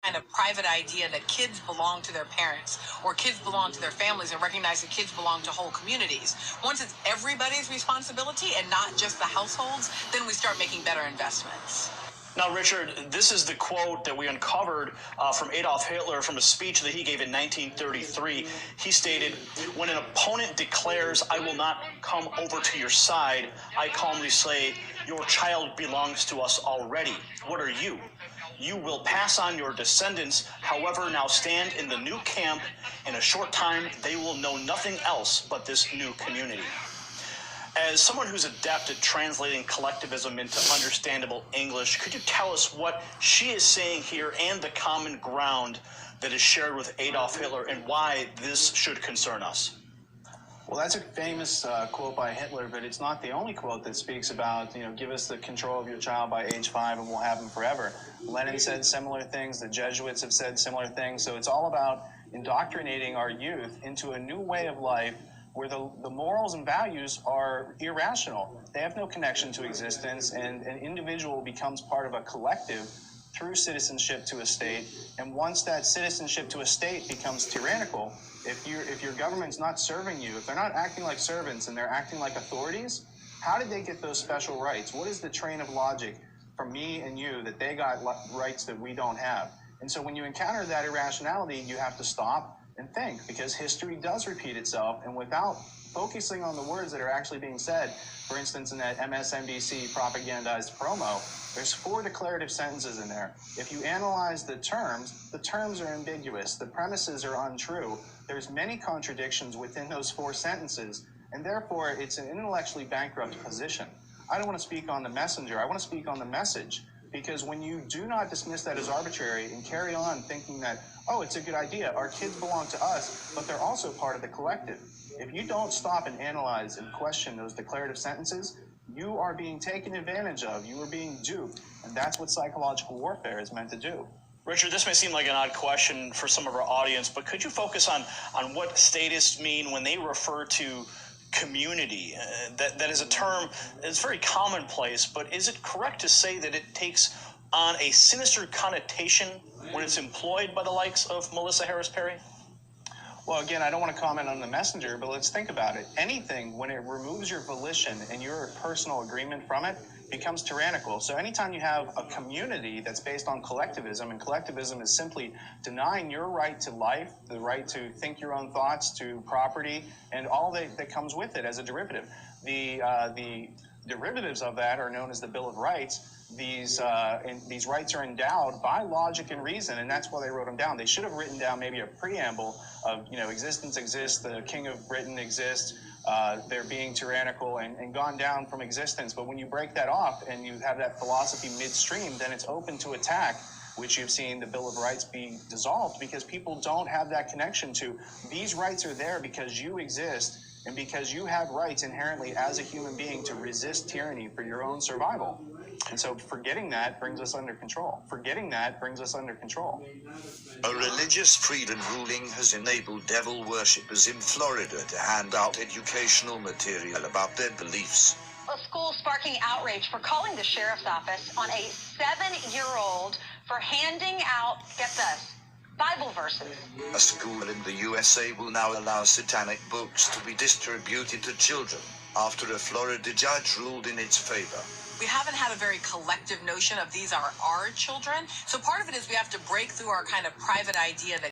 kind of private idea that kids belong to their parents or kids belong to their families, and recognize that kids belong to whole communities. Once it's everybody's responsibility and not just the households, then we start making better investments. Now, Richard, this is the quote that we uncovered from Adolf Hitler from a speech that he gave in 1933. He stated, "When an opponent declares, 'I will not come over to your side,' I calmly say, 'Your child belongs to us already. What are you? You will pass on your descendants. However, now stand in the new camp. In a short time, they will know nothing else but this new community." As someone who's adept at translating collectivism into understandable English, could you tell us what she is saying here and the common ground that is shared with Adolf Hitler and why this should concern us? Well, that's a famous quote by Hitler, but it's not the only quote that speaks about, give us the control of your child by age 5 and we'll have him forever. Lenin said similar things. The Jesuits have said similar things. So it's all about indoctrinating our youth into a new way of life where the morals and values are irrational. They have no connection to existence, and an individual becomes part of a collective through citizenship to a state. And once that citizenship to a state becomes tyrannical, if your government's not serving you, if they're not acting like servants and they're acting like authorities, how did they get those special rights? What is the train of logic from me and you that they got rights that we don't have? And so when you encounter that irrationality, you have to stop and think, because history does repeat itself, and without focusing on the words that are actually being said, for instance, in that MSNBC propagandized promo, there's 4 declarative sentences in there. If you analyze the terms are ambiguous, the premises are untrue, there's many contradictions within those 4 sentences, and therefore it's an intellectually bankrupt position. I don't want to speak on the messenger, I want to speak on the message. Because when you do not dismiss that as arbitrary and carry on thinking that, oh, it's a good idea, our kids belong to us, but they're also part of the collective. If you don't stop and analyze and question those declarative sentences, you are being taken advantage of, you are being duped, and that's what psychological warfare is meant to do. Richard, this may seem like an odd question for some of our audience, but could you focus on what statists mean when they refer to community? That is a term that's very commonplace, but is it correct to say that it takes on a sinister connotation when it's employed by the likes of Melissa Harris Perry? Well, again, I don't want to comment on the messenger, but let's think about it. Anything, when it removes your volition and your personal agreement from it, becomes tyrannical. So anytime you have a community that's based on collectivism, and collectivism is simply denying your right to life, the right to think your own thoughts, to property, and all that comes with it as a derivative. The derivatives of that are known as the Bill of Rights. These rights are endowed by logic and reason, and that's why they wrote them down. They should have written down maybe a preamble of, existence exists, the King of Britain exists, they're being tyrannical, and gone down from existence. But when you break that off and you have that philosophy midstream, then it's open to attack, which you've seen the Bill of Rights be dissolved because people don't have that connection to these rights are there because you exist and because you have rights inherently as a human being to resist tyranny for your own survival. And so forgetting that brings us under control. Forgetting that brings us under control. A religious freedom ruling has enabled devil worshippers in Florida to hand out educational material about their beliefs. A school sparking outrage for calling the sheriff's office on a 7-year-old for handing out, get this, Bible verses. A school in the USA will now allow satanic books to be distributed to children after a Florida judge ruled in its favor. We haven't had a very collective notion of these are our children. So part of it is we have to break through our kind of private idea that